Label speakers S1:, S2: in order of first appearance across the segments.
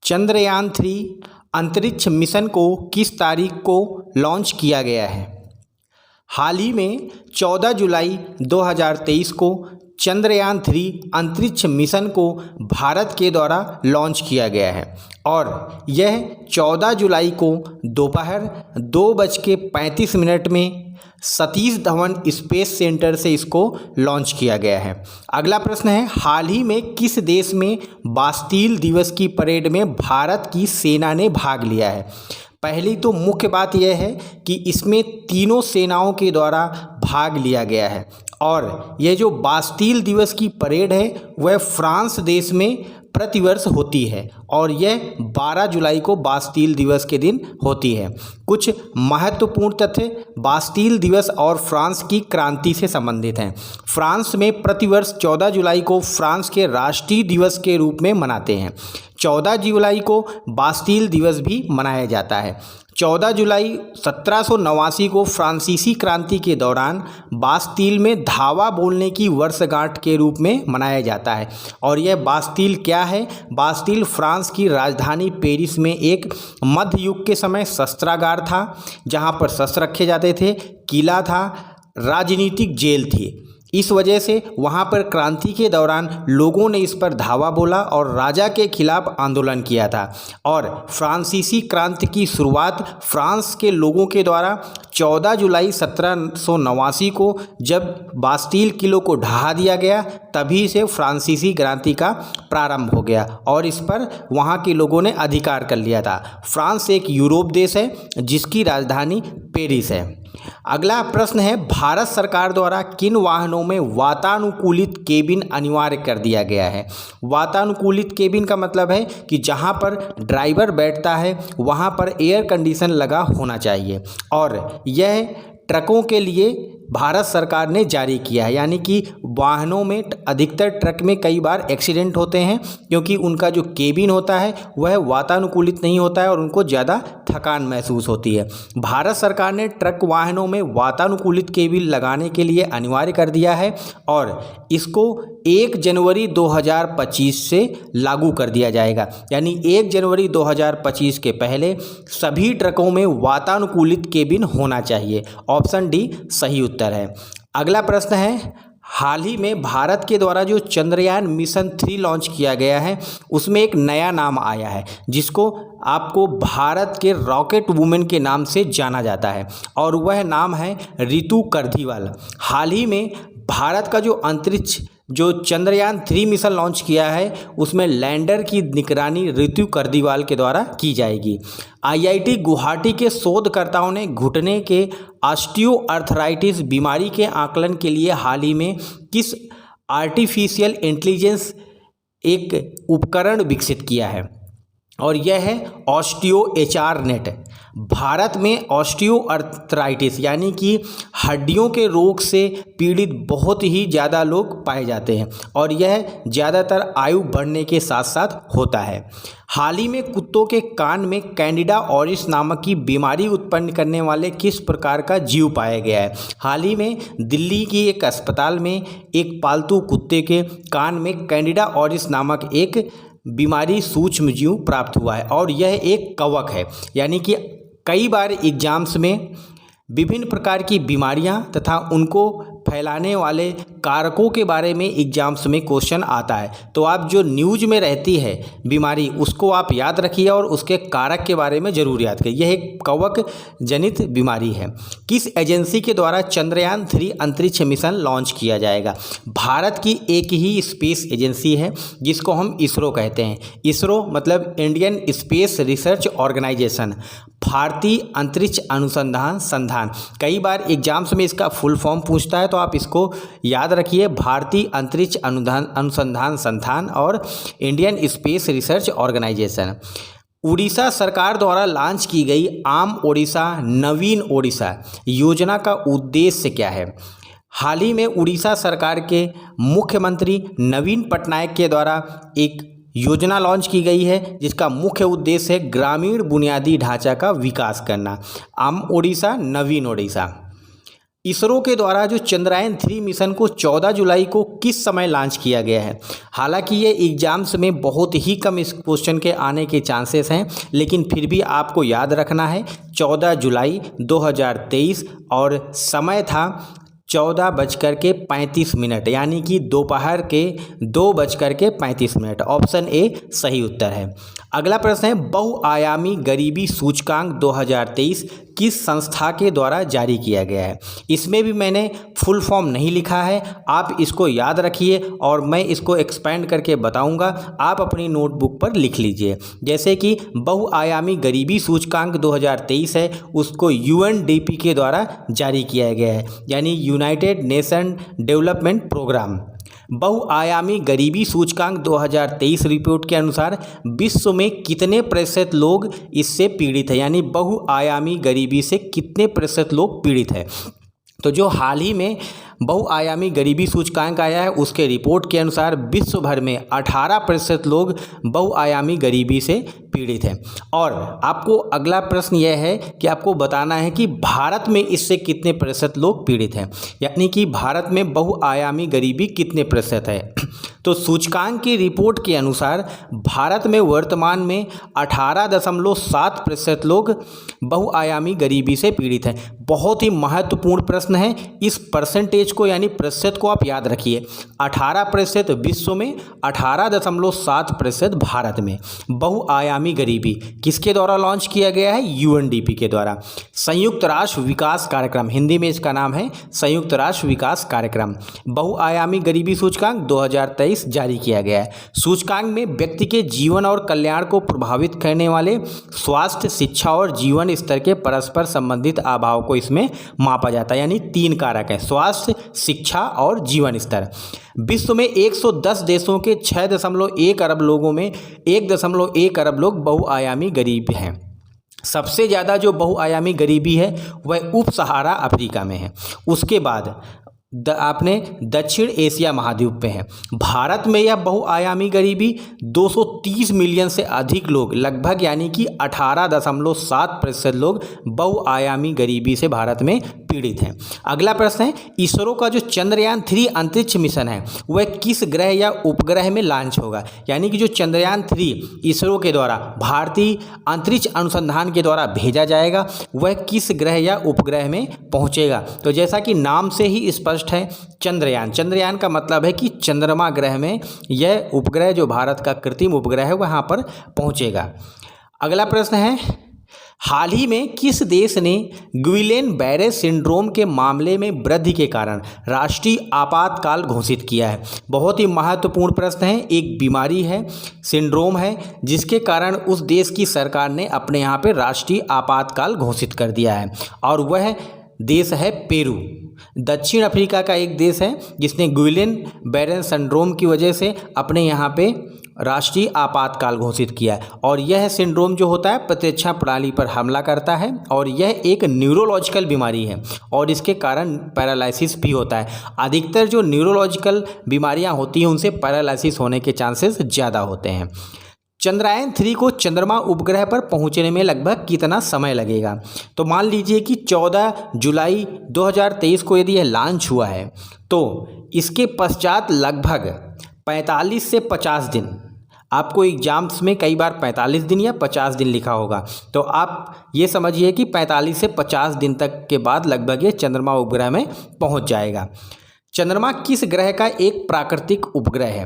S1: चंद्रयान-3 अंतरिक्ष मिशन को किस तारीख को लॉन्च किया गया है? हाल ही में 14 जुलाई 2023 को चंद्रयान-3 अंतरिक्ष मिशन को भारत के द्वारा लॉन्च किया गया है और यह 14 जुलाई को दोपहर 2:35 में सतीश धवन स्पेस सेंटर से इसको लॉन्च किया गया है। अगला प्रश्न है, हाल ही में किस देश में बास्टील दिवस की परेड में भारत की सेना ने भाग लिया है? पहली तो मुख्य बात यह है कि इसमें तीनों सेनाओं के द्वारा भाग लिया गया है और यह जो बास्टील दिवस की परेड है वह फ्रांस देश में प्रतिवर्ष होती है और यह 12 जुलाई को बास्टील दिवस के दिन होती है। कुछ महत्वपूर्ण तथ्य बास्टील दिवस और फ्रांस की क्रांति से संबंधित हैं। फ्रांस में प्रतिवर्ष 14 जुलाई को फ्रांस के राष्ट्रीय दिवस के रूप में मनाते हैं। 14 जुलाई को बास्टील दिवस भी मनाया जाता है। 14 जुलाई 1789 को फ्रांसीसी क्रांति के दौरान बास्टील में धावा बोलने की वर्षगांठ के रूप में मनाया जाता है और यह बास्टील क्या है? बास्टील फ्रांस की राजधानी पेरिस में एक मध्य युग के समय शस्त्रागार था जहां पर शस्त्र रखे जाते थे, किला था, राजनीतिक जेल थी। इस वजह से वहाँ पर क्रांति के दौरान लोगों ने इस पर धावा बोला और राजा के खिलाफ आंदोलन किया था और फ्रांसीसी क्रांति की शुरुआत फ्रांस के लोगों के द्वारा 14 जुलाई 1789 को जब बास्टील किले को ढहा दिया गया तभी से फ्रांसीसी क्रांति का प्रारंभ हो गया और इस पर वहाँ के लोगों ने अधिकार कर लिया था। फ्रांस एक यूरोप देश है जिसकी राजधानी पेरिस है। अगला प्रश्न है, भारत सरकार द्वारा किन वाहनों में वातानुकूलित केबिन अनिवार्य कर दिया गया है? वातानुकूलित केबिन का मतलब है कि जहां पर ड्राइवर बैठता है वहां पर एयर कंडीशन लगा होना चाहिए और यह ट्रकों के लिए भारत सरकार ने जारी किया है। यानी कि वाहनों में अधिकतर ट्रक में कई बार एक्सीडेंट होते हैं क्योंकि उनका जो केबिन होता है वह वातानुकूलित नहीं होता है और उनको ज़्यादा थकान महसूस होती है। भारत सरकार ने ट्रक वाहनों में वातानुकूलित केबिन लगाने के लिए अनिवार्य कर दिया है और इसको 1 जनवरी 2025 से लागू कर दिया जाएगा। यानी 1 जनवरी 2025 के पहले सभी ट्रकों में वातानुकूलित केबिन होना चाहिए। ऑप्शन डी सही उत्तर है। अगला प्रश्न है, हाल ही में भारत के द्वारा जो चंद्रयान मिशन 3 लॉन्च किया गया है उसमें एक नया नाम आया है जिसको आपको भारत के रॉकेट वुमेन के नाम से जाना जाता है और वह नाम है रितु कर्दीवाल। हाल ही में भारत का जो अंतरिक्ष जो चंद्रयान 3 मिशन लॉन्च किया है उसमें लैंडर की निगरानी रितु कर्दीवाल के द्वारा की जाएगी। IIT गुवाहाटी के शोधकर्ताओं ने घुटने के ऑस्टियोआर्थराइटिस बीमारी के आकलन के लिए हाल ही में किस आर्टिफिशियल इंटेलिजेंस एक उपकरण विकसित किया है और यह है ऑस्टियोएचआर-नेट। भारत में ऑस्टियोआर्थराइटिस यानी कि हड्डियों के रोग से पीड़ित बहुत ही ज़्यादा लोग पाए जाते हैं और यह ज़्यादातर आयु बढ़ने के साथ साथ होता है। हाल ही में कुत्तों के कान में कैंडिडा ऑरिस नामक की बीमारी उत्पन्न करने वाले किस प्रकार का जीव पाया गया है? हाल ही में दिल्ली की एक अस्पताल में एक पालतू कुत्ते के कान में कैंडिडा ऑरिस नामक एक बीमारी सूक्ष्म जीव प्राप्त हुआ है और यह एक कवक है। यानी कि कई बार एग्जाम्स में विभिन्न प्रकार की बीमारियां तथा उनको फैलाने वाले कारकों के बारे में एग्जाम्स में क्वेश्चन आता है तो आप जो न्यूज़ में रहती है बीमारी उसको आप याद रखिए और उसके कारक के बारे में ज़रूर याद करिए। यह एक कवक जनित बीमारी है। किस एजेंसी के द्वारा चंद्रयान 3 अंतरिक्ष मिशन लॉन्च किया जाएगा? भारत की एक ही स्पेस एजेंसी है जिसको हम इसरो कहते हैं। इसरो मतलब इंडियन स्पेस रिसर्च ऑर्गेनाइजेशन, भारतीय अंतरिक्ष अनुसंधान संस्थान। कई बार एग्जाम्स में इसका फुल फॉर्म पूछता है तो आप इसको याद रखिए, भारतीय अंतरिक्ष अनुसंधान संस्थान और Indian space research organisation. Orissa सरकार द्वारा लॉन्च की गई आम ओडिशा नवीन ओडिशा योजना का उद्देश्य क्या है? हाल ही में उड़ीसा सरकार के मुख्यमंत्री नवीन पटनायक के द्वारा एक योजना लॉन्च की गई है जिसका मुख्य उद्देश्य है ग्रामीण बुनियादी ढांचा का विकास करना। आम ओडिशा नवीन ओडिशा। इसरो के द्वारा जो चंद्रयान 3 मिशन को 14 जुलाई को किस समय लॉन्च किया गया है। हालांकि ये एग्जाम्स में बहुत ही कम इस क्वेश्चन के आने के चांसेस हैं, लेकिन फिर भी आपको याद रखना है 14 जुलाई 2023 और समय था 14:35, यानी कि दोपहर के 2:35। ऑप्शन ए सही उत्तर है। अगला प्रश्न है, बहुआयामी गरीबी सूचकांक 2023 किस संस्था के द्वारा जारी किया गया है। इसमें भी मैंने फुल फॉर्म नहीं लिखा है, आप इसको याद रखिए और मैं इसको एक्सपेंड करके बताऊंगा, आप अपनी नोटबुक पर लिख लीजिए। जैसे कि बहुआयामी गरीबी सूचकांक 2023 है, उसको UNDP के द्वारा जारी किया गया है, यानी यूनाइटेड नेशन डेवलपमेंट प्रोग्राम। बहुआयामी गरीबी सूचकांक 2023 रिपोर्ट के अनुसार विश्व में कितने प्रतिशत लोग इससे पीड़ित हैं, यानी बहुआयामी गरीबी से कितने प्रतिशत लोग पीड़ित हैं। तो जो हाल ही में बहुआयामी गरीबी सूचकांक आया है, उसके रिपोर्ट के अनुसार विश्व भर में 18% लोग बहुआयामी गरीबी से पीड़ित हैं। और आपको अगला प्रश्न यह है कि आपको बताना है कि भारत में इससे कितने प्रतिशत लोग पीड़ित हैं, यानी कि भारत में बहुआयामी गरीबी कितने प्रतिशत है। तो सूचकांक की रिपोर्ट के अनुसार भारत में वर्तमान में 18.7% लोग बहुआयामी गरीबी से पीड़ित हैं। बहुत ही महत्वपूर्ण प्रश्न है, इस परसेंटेज को यानी प्रतिशत को आप याद रखिए। 18% विश्व में, 18.7% भारत में। बहुआयामी गरीबी किसके द्वारा लॉन्च किया गया है, UNDP के द्वारा। संयुक्त राष्ट्र विकास कार्यक्रम, हिंदी में इसका नाम है संयुक्त राष्ट्र विकास कार्यक्रम। बहुआयामी गरीबी सूचकांक 2023 जारी किया गया है। सूचकांक में व्यक्ति के जीवन और कल्याण को प्रभावित करने वाले स्वास्थ्य, शिक्षा और जीवन स्तर के परस्पर संबंधित अभाव को इसमें मापा जाता है, यानी 3 कारक हैं, स्वास्थ्य, शिक्षा और जीवन स्तर। विश्व में 110 देशों के 6.1 अरब लोगों में 1.1 अरब लोग बहुआयामी गरीब हैं। सबसे ज़्यादा जो बहुआयामी गरीबी है वह उप सहारा अफ्रीका में है। उसके बाद आपने दक्षिण एशिया महाद्वीप पे है। भारत में यह बहुआयामी गरीबी 230 मिलियन से अधिक लोग, लगभग यानी कि 18.7% लोग बहुआयामी गरीबी से भारत में पीड़ित हैं। अगला प्रश्न है, इसरो का जो चंद्रयान 3 अंतरिक्ष मिशन है वह किस ग्रह या उपग्रह में लॉन्च होगा, यानी कि जो चंद्रयान 3 इसरो के द्वारा भारतीय अंतरिक्ष अनुसंधान के द्वारा भेजा जाएगा वह किस ग्रह या उपग्रह में पहुंचेगा। तो जैसा कि नाम से ही स्पष्ट है, चंद्रयान, चंद्रयान का मतलब है कि चंद्रमा ग्रह में यह उपग्रह जो भारत का कृत्रिम उपग्रह है वहां पर पहुंचेगा। अगला प्रश्न है, हाल ही में किस देश ने गुइलेन-बैरे सिंड्रोम के मामले में वृद्धि के कारण राष्ट्रीय आपातकाल घोषित किया है। बहुत ही महत्वपूर्ण प्रश्न है, एक बीमारी है, सिंड्रोम है, जिसके कारण उस देश की सरकार ने अपने यहाँ पे राष्ट्रीय आपातकाल घोषित कर दिया है और वह देश है पेरू। दक्षिण अफ्रीका का एक देश है जिसने गुइलेन-बैरे सिंड्रोम की वजह से अपने यहाँ पे राष्ट्रीय आपातकाल घोषित किया है। और यह सिंड्रोम जो होता है प्रतिरक्षा प्रणाली पर हमला करता है और यह एक न्यूरोलॉजिकल बीमारी है और इसके कारण पैरालिसिस भी होता है। अधिकतर जो न्यूरोलॉजिकल बीमारियां होती हैं उनसे पैरालिसिस होने के चांसेस ज़्यादा होते हैं। चंद्रयान 3 को चंद्रमा उपग्रह पर पहुंचने में लगभग कितना समय लगेगा। तो मान लीजिए कि 14 जुलाई 2023 को यदि यह लॉन्च हुआ है तो इसके पश्चात लगभग 45 से 50 दिन, आपको एग्जाम्स में कई बार 45 दिन या 50 दिन लिखा होगा, तो आप ये समझिए कि 45 से 50 दिन तक के बाद लगभग ये चंद्रमा उपग्रह में पहुंच जाएगा। चंद्रमा किस ग्रह का एक प्राकृतिक उपग्रह है।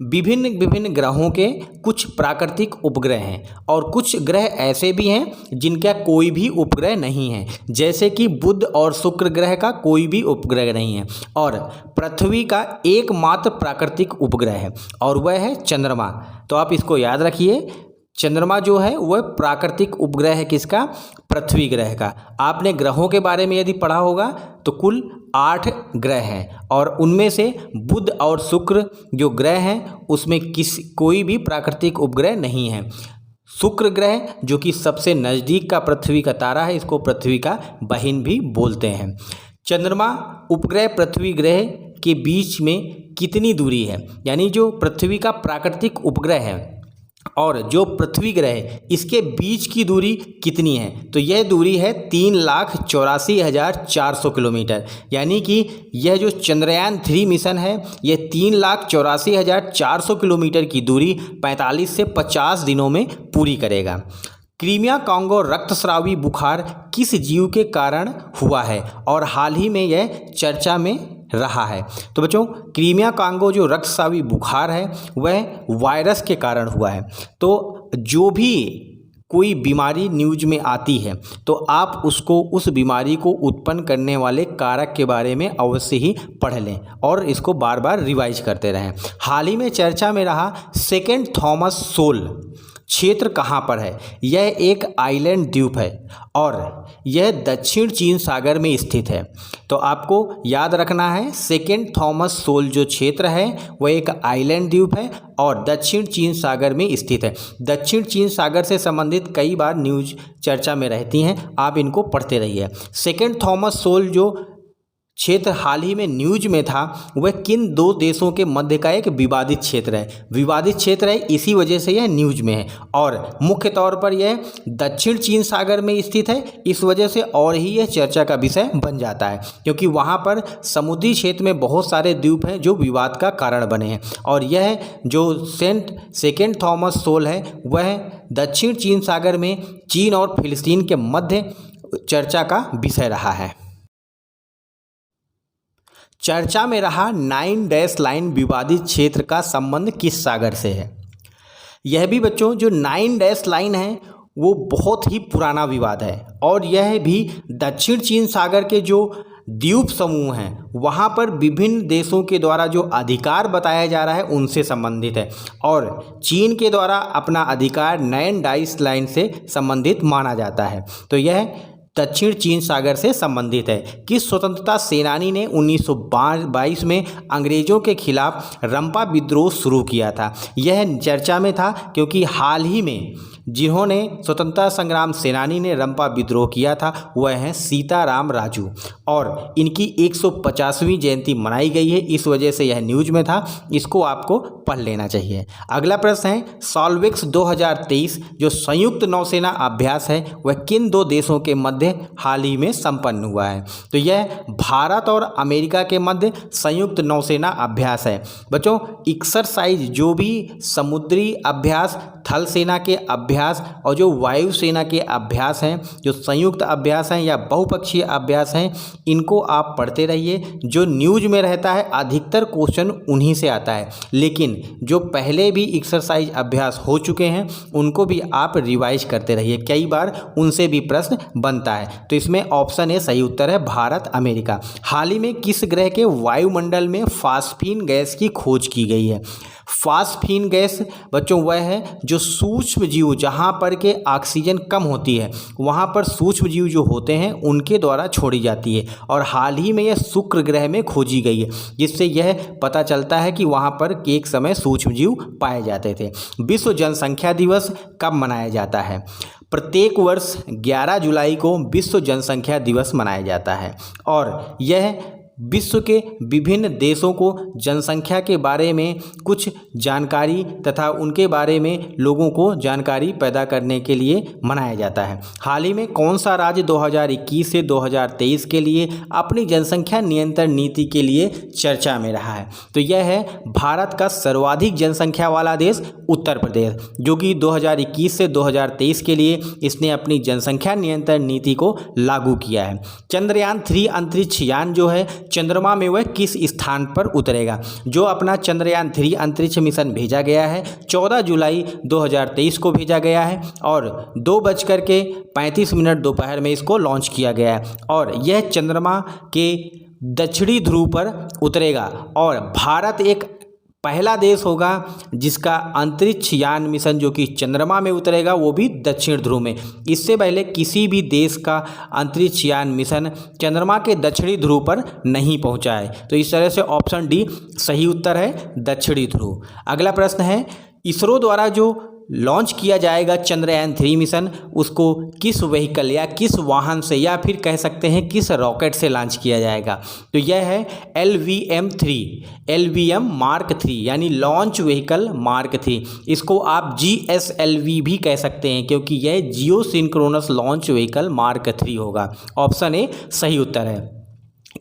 S1: विभिन्न ग्रहों के कुछ प्राकृतिक उपग्रह हैं और कुछ ग्रह ऐसे भी हैं जिनका कोई भी उपग्रह नहीं है, जैसे कि बुध और शुक्र ग्रह का कोई भी उपग्रह नहीं है और पृथ्वी का एकमात्र प्राकृतिक उपग्रह है और वह है चंद्रमा। तो आप इसको याद रखिए, चंद्रमा जो है वह प्राकृतिक उपग्रह है किसका, पृथ्वी ग्रह का। आपने ग्रहों के बारे में यदि पढ़ा होगा तो कुल 8 ग्रह हैं और उनमें से बुध और शुक्र जो ग्रह हैं उसमें कोई भी प्राकृतिक उपग्रह नहीं है। शुक्र ग्रह जो कि सबसे नज़दीक का पृथ्वी का तारा है, इसको पृथ्वी का बहिन भी बोलते हैं। चंद्रमा उपग्रह पृथ्वी ग्रह के बीच में कितनी दूरी है, यानी जो पृथ्वी का प्राकृतिक उपग्रह है और जो पृथ्वी ग्रह इसके बीच की दूरी कितनी है? तो यह दूरी है 3,84,400 किलोमीटर। यानी कि यह जो चंद्रयान 3 मिशन है यह 3,84,400 किलोमीटर की दूरी 45 से 50 दिनों में पूरी करेगा। क्रीमिया कांगो रक्तस्रावी बुखार किस जीव के कारण हुआ है और हाल ही में यह चर्चा में रहा है? तो बच्चों, क्रीमिया कांगो जो रक्तस्रावी बुखार है वह वायरस के कारण हुआ है। तो जो भी कोई बीमारी न्यूज में आती है तो आप उसको, उस बीमारी को उत्पन्न करने वाले कारक के बारे में अवश्य ही पढ़ लें और इसको बार बार रिवाइज करते रहें। हाल ही में चर्चा में रहा सेकेंड थॉमस सोल क्षेत्र कहाँ पर है? यह एक आइलैंड द्वीप है और यह दक्षिण चीन सागर में स्थित है। तो आपको याद रखना है सेकेंड थॉमस सोल जो क्षेत्र है वह एक आइलैंड द्वीप है और दक्षिण चीन सागर में स्थित है। दक्षिण चीन सागर से संबंधित कई बार न्यूज चर्चा में रहती हैं, आप इनको पढ़ते रहिए। सेकेंड थॉमस सोल जो क्षेत्र हाल ही में न्यूज में था वह किन दो देशों के मध्य का एक विवादित क्षेत्र है? विवादित क्षेत्र है, इसी वजह से यह न्यूज में है और मुख्य तौर पर यह दक्षिण चीन सागर में स्थित है। इस वजह से और ही यह चर्चा का विषय बन जाता है क्योंकि वहाँ पर समुद्री क्षेत्र में बहुत सारे द्वीप हैं जो विवाद का कारण बने हैं और यह जो सेकेंड थॉमस सोल है वह दक्षिण चीन सागर में चीन और फिलिस्तीन के मध्य चर्चा का विषय रहा है। चर्चा में रहा 9 डैश लाइन विवादित क्षेत्र का संबंध किस सागर से है? यह भी बच्चों जो 9 डैश लाइन है वो बहुत ही पुराना विवाद है और यह भी दक्षिण चीन सागर के जो द्वीप समूह हैं वहाँ पर विभिन्न देशों के द्वारा जो अधिकार बताया जा रहा है उनसे संबंधित है और चीन के द्वारा अपना अधिकार 9 डैश लाइन से संबंधित माना जाता है। तो यह दक्षिण चीन सागर से संबंधित है। किस स्वतंत्रता सेनानी ने 1922 में अंग्रेजों के खिलाफ रंपा विद्रोह शुरू किया था? यह चर्चा में था क्योंकि हाल ही में जिन्होंने स्वतंत्रता संग्राम सेनानी ने रंपा विद्रोह किया था वह हैं सीताराम राजू और इनकी 150वीं जयंती मनाई गई है। इस वजह से यह न्यूज में था, इसको आपको पढ़ लेना चाहिए। अगला प्रश्न है सॉल्वेक्स 2023 जो संयुक्त नौसेना अभ्यास है वह किन दो देशों के मध्य हाल ही में संपन्न हुआ है? तो यह भारत और अमेरिका के मध्य संयुक्त नौसेना अभ्यास है। बच्चों, एक्सरसाइज जो भी समुद्री अभ्यास, थल सेना के अभ्यास और जो वायुसेना के अभ्यास हैं, जो संयुक्त अभ्यास हैं या बहुपक्षीय अभ्यास हैं, इनको आप पढ़ते रहिए। जो न्यूज में रहता है अधिकतर क्वेश्चन उन्हीं से आता है, लेकिन जो पहले भी एक्सरसाइज अभ्यास हो चुके हैं उनको भी आप रिवाइज करते रहिए, कई बार उनसे भी प्रश्न बनता है। तो इसमें ऑप्शन ए सही उत्तर है, भारत अमेरिका। हाल ही में किस ग्रह के वायुमंडल में फास्फीन गैस की खोज की गई है? फास्फीन गैस बच्चों वह है जो सूक्ष्म जीव, जहाँ पर के ऑक्सीजन कम होती है वहाँ पर सूक्ष्म जीव जो होते हैं उनके द्वारा छोड़ी जाती है और हाल ही में यह शुक्र ग्रह में खोजी गई है, जिससे यह पता चलता है कि वहाँ पर एक समय सूक्ष्म जीव पाए जाते थे। विश्व जनसंख्या दिवस कब मनाया जाता है? प्रत्येक वर्ष 11 जुलाई को विश्व जनसंख्या दिवस मनाया जाता है और यह विश्व के विभिन्न देशों को जनसंख्या के बारे में कुछ जानकारी तथा उनके बारे में लोगों को जानकारी पैदा करने के लिए मनाया जाता है। हाल ही में कौन सा राज्य 2021 से 2023 के लिए अपनी जनसंख्या नियंत्रण नीति के लिए चर्चा में रहा है? तो यह है भारत का सर्वाधिक जनसंख्या वाला देश उत्तर प्रदेश, जो कि 2021 से 2023 के लिए इसने अपनी जनसंख्या नियंत्रण नीति को लागू किया है। चंद्रयान 3 अंतरिक्ष यान जो है चंद्रमा में वह किस स्थान पर उतरेगा? जो अपना चंद्रयान 3 अंतरिक्ष मिशन भेजा गया है 14 जुलाई 2023 को भेजा गया है और 2:35 दोपहर में इसको लॉन्च किया गया है और यह चंद्रमा के दक्षिणी ध्रुव पर उतरेगा और भारत एक पहला देश होगा जिसका अंतरिक्ष यान मिशन जो कि चंद्रमा में उतरेगा वो भी दक्षिण ध्रुव में। इससे पहले किसी भी देश का अंतरिक्ष यान मिशन चंद्रमा के दक्षिणी ध्रुव पर नहीं पहुंचा है। तो इस तरह से ऑप्शन डी सही उत्तर है, दक्षिणी ध्रुव। अगला प्रश्न है इसरो द्वारा जो लॉन्च किया जाएगा चंद्रयान-3 मिशन, उसको किस व्हीकल या किस वाहन से या फिर कह सकते हैं किस रॉकेट से लॉन्च किया जाएगा, तो यह है LVM-3, LVM मार्क 3 यानी लॉन्च व्हीकल मार्क 3। इसको आप GSLV भी कह सकते हैं क्योंकि यह जियो सिंक्रोनस लॉन्च व्हीकल मार्क 3 होगा। ऑप्शन ए सही उत्तर है।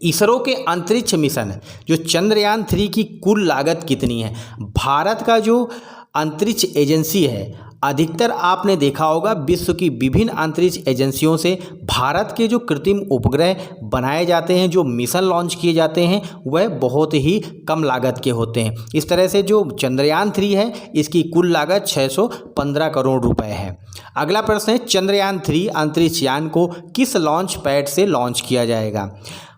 S1: इसरो के अंतरिक्ष मिशन जो चंद्रयान-3 की कुल लागत कितनी है? भारत का जो अंतरिक्ष एजेंसी है, अधिकतर आपने देखा होगा विश्व की विभिन्न अंतरिक्ष एजेंसियों से भारत के जो कृत्रिम उपग्रह बनाए जाते हैं, जो मिशन लॉन्च किए जाते हैं, वह बहुत ही कम लागत के होते हैं। इस तरह से जो चंद्रयान-3 है इसकी कुल लागत 615 करोड़ रुपए है। अगला प्रश्न है चंद्रयान-3 अंतरिक्ष यान को किस लॉन्च पैड से लॉन्च किया जाएगा?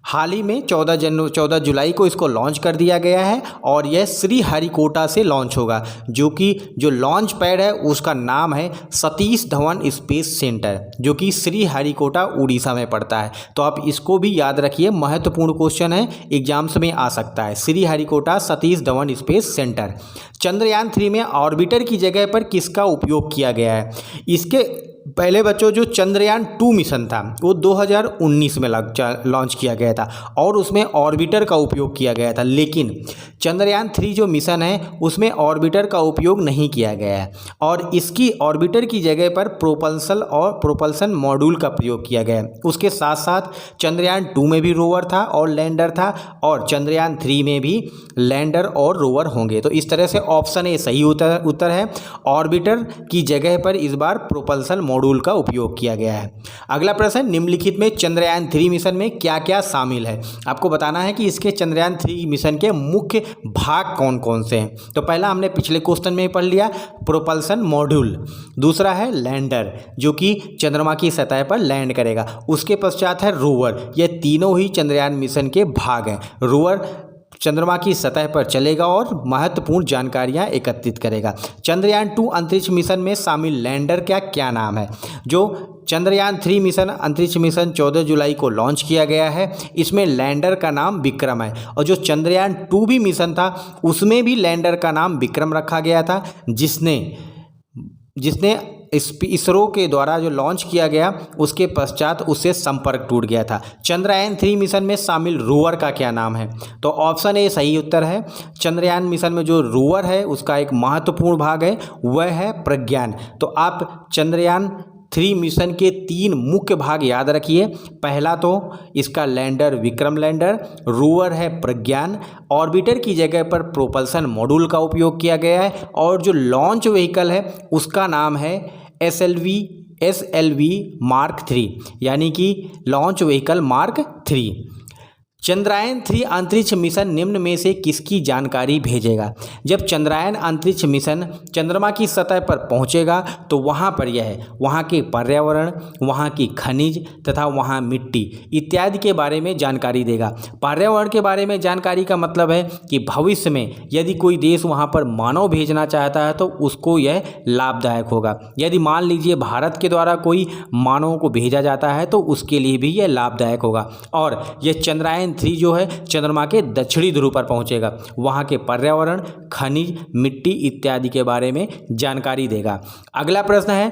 S1: हाल ही में 14 जुलाई को इसको लॉन्च कर दिया गया है और यह श्रीहरिकोटा से लॉन्च होगा, जो कि जो लॉन्च पैड है उसका नाम है सतीश धवन स्पेस सेंटर, जो कि श्रीहरिकोटा उड़ीसा में पड़ता है। तो आप इसको भी याद रखिए, महत्वपूर्ण क्वेश्चन है, एग्जाम्स में आ सकता है। Sriharikota Satish Dhawan space centre. चंद्रयान-3 में ऑर्बिटर की जगह पर किसका उपयोग किया गया है? इसके पहले बच्चों जो चंद्रयान-2 मिशन था वो 2019 में लॉन्च किया गया था और उसमें ऑर्बिटर का उपयोग किया गया था, लेकिन चंद्रयान-3 जो मिशन है उसमें ऑर्बिटर का उपयोग नहीं किया गया है और इसकी ऑर्बिटर की जगह पर प्रोपल्सन मॉड्यूल का प्रयोग किया गया है। उसके साथ साथ चंद्रयान-2 में भी रोवर था और लैंडर था और चंद्रयान-3 में भी लैंडर और रोवर होंगे। तो इस तरह से ऑप्शन ए सही उत्तर है। ऑर्बिटर की जगह पर इस बार प्रोपल्सन मॉड्यूल का उपयोग किया गया है। अगला प्रश्न, निम्नलिखित में चंद्रयान-3 मिशन में क्या क्या शामिल है? आपको बताना है कि इसके चंद्रयान-3 मिशन के मुख्य भाग कौन कौन से हैं। तो पहला हमने पिछले क्वेश्चन में पढ़ लिया, प्रोपल्सन मॉड्यूल। दूसरा है लैंडर, जो कि चंद्रमा की सतह पर लैंड करेगा। उसके पश्चात है रोवर। ये तीनों ही चंद्रयान मिशन के भाग हैं। रोवर चंद्रमा की सतह पर चलेगा और महत्वपूर्ण जानकारियां एकत्रित करेगा। चंद्रयान-2 अंतरिक्ष मिशन में शामिल लैंडर का क्या नाम है? जो चंद्रयान-3 मिशन अंतरिक्ष मिशन 14 जुलाई को लॉन्च किया गया है, इसमें लैंडर का नाम विक्रम है और जो चंद्रयान-2 भी मिशन था उसमें भी लैंडर का नाम विक्रम रखा गया था, जिसने इसरो के द्वारा जो लॉन्च किया गया उसके पश्चात उससे संपर्क टूट गया था। चंद्रयान-3 मिशन में शामिल रोवर का क्या नाम है? तो ऑप्शन ए सही उत्तर है। चंद्रयान मिशन में जो रोवर है उसका एक महत्वपूर्ण भाग है, वह है प्रज्ञान। तो आप चंद्रयान-3 मिशन के 3 मुख्य भाग याद रखिए। पहला तो इसका लैंडर विक्रम लैंडर, रोवर है प्रज्ञान, ऑर्बिटर की जगह पर प्रोपल्सन मॉड्यूल का उपयोग किया गया है और जो लॉन्च व्हीकल है उसका नाम है SLV मार्क 3 यानी कि लॉन्च व्हीकल मार्क 3। चंद्रयान-3 अंतरिक्ष मिशन निम्न में से किसकी जानकारी भेजेगा? जब चंद्रयान अंतरिक्ष मिशन चंद्रमा की सतह पर पहुंचेगा तो वहां पर वहां के पर्यावरण, वहां की खनिज तथा वहां मिट्टी इत्यादि के बारे में जानकारी देगा। पर्यावरण के बारे में जानकारी का मतलब है कि भविष्य में यदि कोई देश वहां पर मानव भेजना चाहता है तो उसको यह लाभदायक होगा। यदि मान लीजिए भारत के द्वारा कोई मानवों को भेजा जाता है तो उसके लिए भी यह लाभदायक होगा। और यह चंद्रयान-3 जो है चंद्रमा के दक्षिणी ध्रुव पर पहुंचेगा, वहां के पर्यावरण, खनिज, मिट्टी इत्यादि के बारे में जानकारी देगा। अगला प्रश्न है,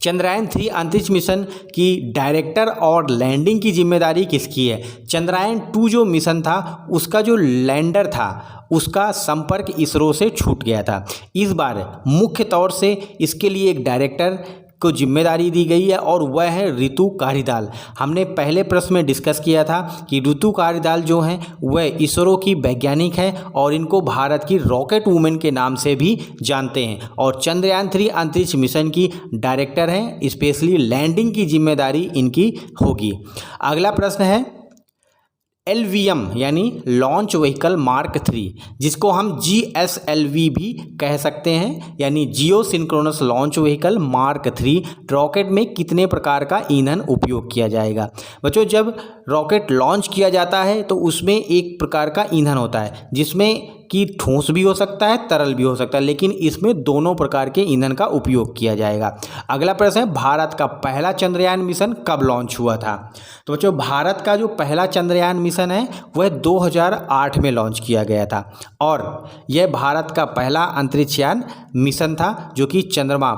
S1: चंद्रयान-3 अंतरिक्ष मिशन की डायरेक्टर और लैंडिंग की जिम्मेदारी किसकी है? चंद्रयान-2 जो मिशन था उसका जो लैंडर था उसका संपर्क इसरो से छूट गया था। इस बार मुख्य तौर से इसके लिए एक डायरेक्टर को जिम्मेदारी दी गई है और वह है रितु कारिदाल। हमने पहले प्रश्न में डिस्कस किया था कि रितु कारिदाल जो हैं वह इसरो की वैज्ञानिक हैं और इनको भारत की रॉकेट वुमेन के नाम से भी जानते हैं और चंद्रयान-3 अंतरिक्ष मिशन की डायरेक्टर हैं। स्पेशली लैंडिंग की जिम्मेदारी इनकी होगी। अगला प्रश्न है LVM यानी लॉन्च व्हीकल मार्क 3, जिसको हम GSLV भी कह सकते हैं, यानी geo synchronous launch vehicle mark 3 rocket में कितने प्रकार का ईंधन उपयोग किया जाएगा? बच्चों, जब रॉकेट लॉन्च किया जाता है तो उसमें एक प्रकार का ईंधन होता है जिसमें कि ठोस भी हो सकता है, तरल भी हो सकता है, लेकिन इसमें दोनों प्रकार के ईंधन का उपयोग किया जाएगा। अगला प्रश्न है, भारत का पहला चंद्रयान मिशन कब लॉन्च हुआ था? तो बच्चों, भारत का जो पहला चंद्रयान मिशन है वह 2008 में लॉन्च किया गया था और यह भारत का पहला अंतरिक्षयान मिशन था जो कि चंद्रमा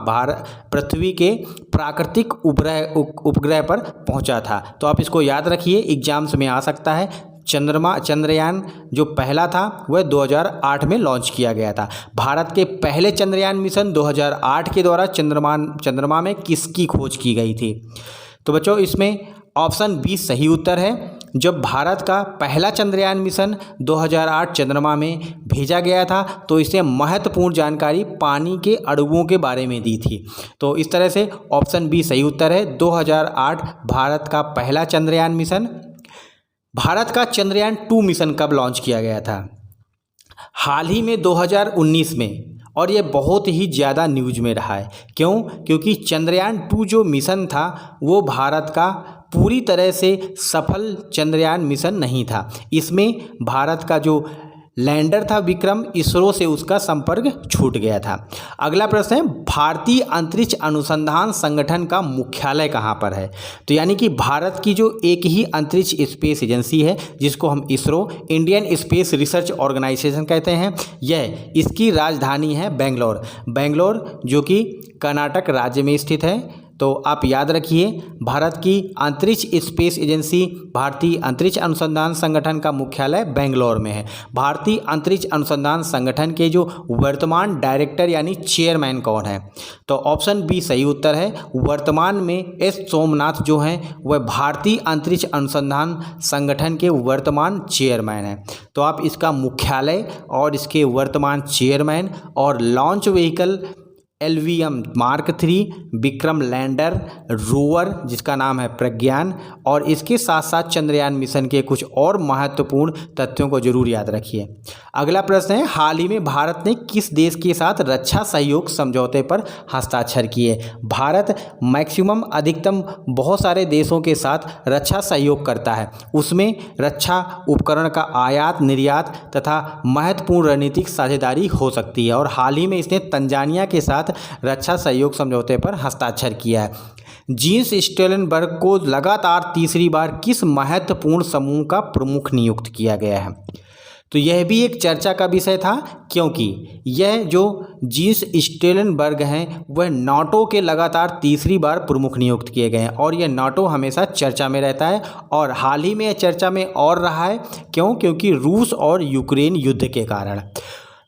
S1: पृथ्वी के प्राकृतिक उपग्रह पर पहुंचा था। तो आप इसको याद रखिए, एग्जाम्स में आ सकता है। चंद्रयान जो पहला था वह 2008 में लॉन्च किया गया था। भारत के पहले चंद्रयान मिशन 2008 के द्वारा चंद्रमा में किसकी खोज की गई थी? तो बच्चों, इसमें ऑप्शन बी सही उत्तर है। जब भारत का पहला चंद्रयान मिशन 2008 चंद्रमा में भेजा गया था तो इसे महत्वपूर्ण जानकारी पानी के अणुओं के बारे में दी थी। तो इस तरह से ऑप्शन बी सही उत्तर है, 2008 भारत का पहला चंद्रयान मिशन। भारत का चंद्रयान 2 मिशन कब लॉन्च किया गया था? हाल ही में 2019 में, और ये बहुत ही ज़्यादा न्यूज में रहा है। क्यों? क्योंकि चंद्रयान 2 जो मिशन था वो भारत का पूरी तरह से सफल चंद्रयान मिशन नहीं था। इसमें भारत का जो लैंडर था विक्रम, इसरो से उसका संपर्क छूट गया था। अगला प्रश्न है, भारतीय अंतरिक्ष अनुसंधान संगठन का मुख्यालय कहाँ पर है? तो यानी कि भारत की जो एक ही अंतरिक्ष स्पेस एजेंसी है जिसको हम ISRO, Indian space research organisation कहते हैं, इसकी राजधानी है बेंगलोर जो कि कर्नाटक राज्य में स्थित है। तो आप याद रखिए, भारत की अंतरिक्ष स्पेस एजेंसी भारतीय अंतरिक्ष अनुसंधान संगठन का मुख्यालय बेंगलोर में है। भारतीय अंतरिक्ष अनुसंधान संगठन के जो वर्तमान डायरेक्टर यानी चेयरमैन कौन है? तो ऑप्शन बी सही उत्तर है। वर्तमान में एस सोमनाथ जो हैं वह भारतीय अंतरिक्ष अनुसंधान संगठन के वर्तमान चेयरमैन हैं। तो आप इसका मुख्यालय और इसके वर्तमान चेयरमैन और launch vehicle LVM Mark 3 Vikram lander rover जिसका नाम है प्रज्ञान, और इसके साथ साथ चंद्रयान मिशन के कुछ और महत्वपूर्ण तथ्यों को जरूर याद रखिए। अगला प्रश्न है, हाल ही में भारत ने किस देश के साथ रक्षा सहयोग समझौते पर हस्ताक्षर किए? भारत मैक्सिमम अधिकतम बहुत सारे देशों के साथ रक्षा सहयोग करता है, उसमें रक्षा उपकरण का आयात निर्यात तथा महत्वपूर्ण रणनीतिक साझेदारी हो सकती है। और हाल ही में इसने तंजानिया के साथ रक्षा सहयोग समझौते पर हस्ताक्षर किया है। जीन्स स्टोलनबर्ग को लगातार तीसरी बार किस महत्वपूर्ण समूह का प्रमुख नियुक्त किया गया है? तो यह भी एक चर्चा का विषय था, क्योंकि यह जो जीन्स स्टोलनबर्ग हैं वह नाटो के लगातार तीसरी बार प्रमुख नियुक्त किए गए हैं और यह नाटो हमेशा चर्चा में रहता है और हाल ही में यह चर्चा में और रहा है। क्यों? क्योंकि रूस और यूक्रेन युद्ध के कारण।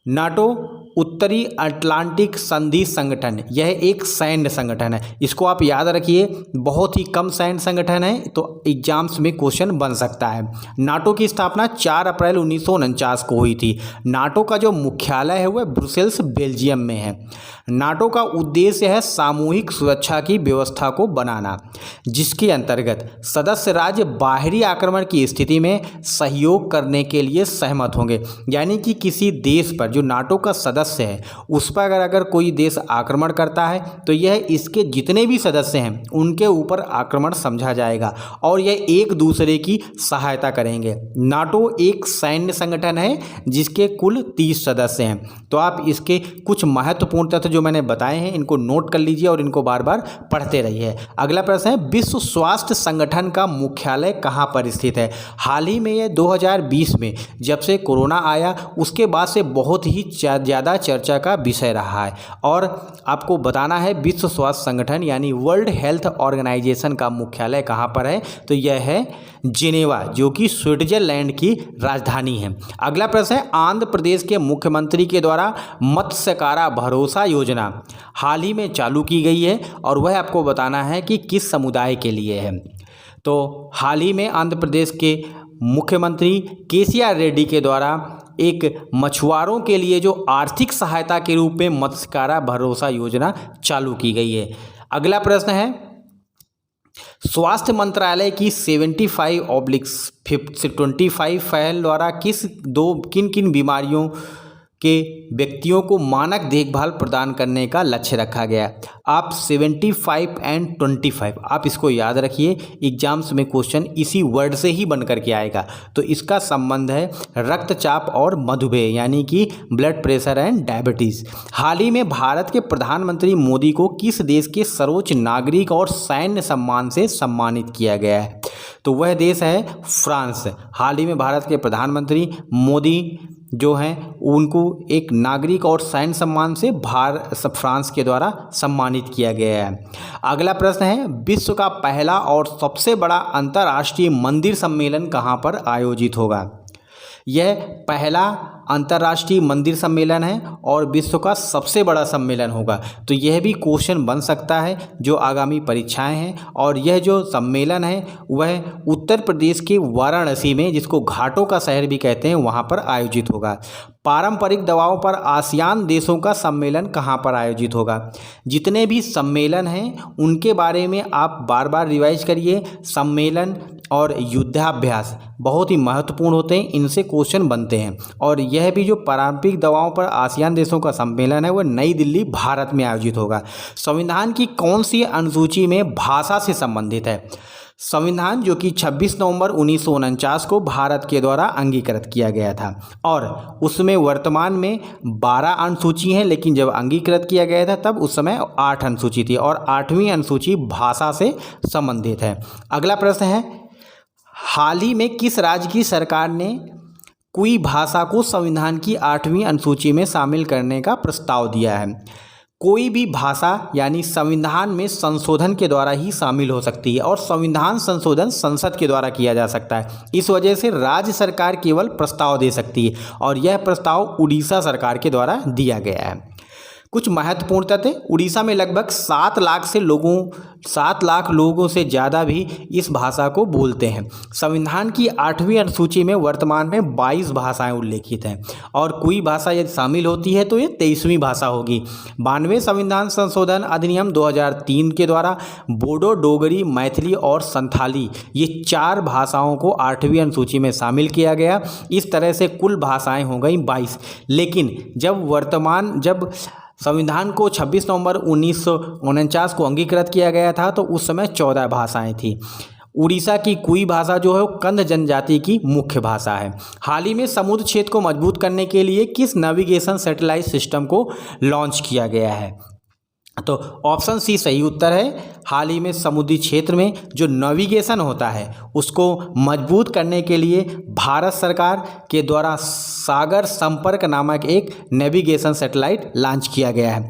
S1: नाटो उत्तरी अटलांटिक संधि संगठन, यह एक सैन्य संगठन है, इसको आप याद रखिए, बहुत ही कम सैन्य संगठन है, तो एग्जाम्स में क्वेश्चन बन सकता है। नाटो की स्थापना 4 अप्रैल 1949 को हुई थी। नाटो का जो मुख्यालय है वह ब्रुसेल्स बेल्जियम में है। नाटो का उद्देश्य है सामूहिक सुरक्षा की व्यवस्था को बनाना, जिसके अंतर्गत सदस्य राज्य बाहरी आक्रमण की स्थिति में सहयोग करने के लिए सहमत होंगे। यानी कि किसी देश पर जो नाटो का सदस्य है उस पर अगर कोई देश आक्रमण करता है तो यह इसके जितने भी सदस्य हैं उनके ऊपर आक्रमण समझा जाएगा और यह एक दूसरे की सहायता करेंगे। नाटो एक सैन्य संगठन है जिसके कुल 30 सदस्य हैं। तो आप इसके कुछ महत्वपूर्ण तथ्य जो मैंने बताए हैं इनको नोट कर लीजिए और इनको बार बार पढ़ते रहिए। अगला प्रश्न है, विश्व स्वास्थ्य संगठन का मुख्यालय कहाँ पर स्थित है? हाल ही में यह 2020 में जब से कोरोना आया उसके बाद से बहुत ही ज़्यादा चर्चा का विषय रहा है और आपको बताना है विश्व स्वास्थ्य संगठन यानी वर्ल्ड हेल्थ ऑर्गेनाइजेशन का मुख्यालय कहाँ पर है? तो यह है जिनेवा, जो कि स्विट्जरलैंड की राजधानी है। अगला प्रश्न है, आंध्र प्रदेश के मुख्यमंत्री के द्वारा मत्स्यकारा भरोसा योजना हाल ही में चालू की गई है और वह आपको बताना है कि किस समुदाय के लिए है। तो हाल ही में आंध्र प्रदेश के मुख्यमंत्री केसीआर रेड्डी के द्वारा एक मछुआरों के लिए जो आर्थिक सहायता के रूप में मत्स्यकारा भरोसा योजना चालू की गई है। अगला प्रश्न है, स्वास्थ्य मंत्रालय की 75/25 पहल द्वारा किन किन बीमारियों के व्यक्तियों को मानक देखभाल प्रदान करने का लक्ष्य रखा गया है। आप 75 एंड 25 आप इसको याद रखिए, एग्जाम्स में क्वेश्चन इसी वर्ड से ही बन करके आएगा। तो इसका संबंध है रक्तचाप और मधुमेह यानी कि ब्लड प्रेशर एंड डायबिटीज़। हाल ही में भारत के प्रधानमंत्री मोदी को किस देश के सर्वोच्च नागरिक और सैन्य सम्मान से सम्मानित किया गया है? तो वह देश है फ्रांस। हाल ही में भारत के प्रधानमंत्री मोदी जो हैं उनको एक नागरिक और सैन्य सम्मान से फ्रांस के द्वारा सम्मानित किया गया है। अगला प्रश्न है, विश्व का पहला और सबसे बड़ा अंतर्राष्ट्रीय मंदिर सम्मेलन कहाँ पर आयोजित होगा? यह पहला अंतर्राष्ट्रीय मंदिर सम्मेलन है और विश्व का सबसे बड़ा सम्मेलन होगा। तो यह भी क्वेश्चन बन सकता है जो आगामी परीक्षाएं हैं। और यह जो सम्मेलन है वह उत्तर प्रदेश के वाराणसी में, जिसको घाटों का शहर भी कहते हैं, वहां पर आयोजित होगा। पारंपरिक दवाओं पर आसियान देशों का सम्मेलन कहाँ पर आयोजित होगा? जितने भी सम्मेलन हैं उनके बारे में आप बार बार रिवाइज करिए। सम्मेलन और युद्धाभ्यास बहुत ही महत्वपूर्ण होते हैं, इनसे क्वेश्चन बनते हैं। और यह भी जो पारंपरिक दवाओं पर आसियान देशों का सम्मेलन है वह नई दिल्ली भारत में आयोजित होगा। संविधान की कौन सी अनुसूची में भाषा से संबंधित है? संविधान जो कि 26 नवंबर 1949 को भारत के द्वारा अंगीकृत किया गया था और उसमें वर्तमान में 12 अनुसूची हैं, लेकिन जब अंगीकृत किया गया था तब उस समय 8 अनुसूची थी और 8वीं अनुसूची भाषा से संबंधित है। अगला प्रश्न है, हाल ही में किस राज्य की सरकार ने कुई भाषा को संविधान की 8वीं अनुसूची में शामिल करने का प्रस्ताव दिया है? कोई भी भाषा यानी संविधान में संशोधन के द्वारा ही शामिल हो सकती है और संविधान संशोधन संसद के द्वारा किया जा सकता है। इस वजह से राज्य सरकार केवल प्रस्ताव दे सकती है और यह प्रस्ताव उड़ीसा सरकार के द्वारा दिया गया है। कुछ महत्वपूर्ण तथ्य, उड़ीसा में लगभग 7 लाख लोगों से ज़्यादा भी इस भाषा को बोलते हैं। संविधान की 8वीं अनुसूची में वर्तमान में 22 भाषाएं उल्लेखित हैं और कोई भाषा यदि शामिल होती है तो ये 23वीं भाषा होगी। 92वें संविधान संशोधन अधिनियम 2003 के द्वारा बोडो, डोगरी, मैथिली और संथाली ये 4 भाषाओं को 8वीं अनुसूची में शामिल किया गया। इस तरह से कुल भाषाएँ हो गई 22। लेकिन जब संविधान को 26 नवंबर 1949 को अंगीकृत किया गया था तो उस समय 14 भाषाएं थी। उड़ीसा की कुई भाषा जो है वो कंध जनजाति की मुख्य भाषा है। हाल ही में समुद्र क्षेत्र को मजबूत करने के लिए किस नेविगेशन सैटेलाइट सिस्टम को लॉन्च किया गया है? तो ऑप्शन सी सही उत्तर है। हाल ही में समुद्री क्षेत्र में जो नेविगेशन होता है उसको मजबूत करने के लिए भारत सरकार के द्वारा सागर संपर्क नामक एक नेविगेशन सैटेलाइट लॉन्च किया गया है।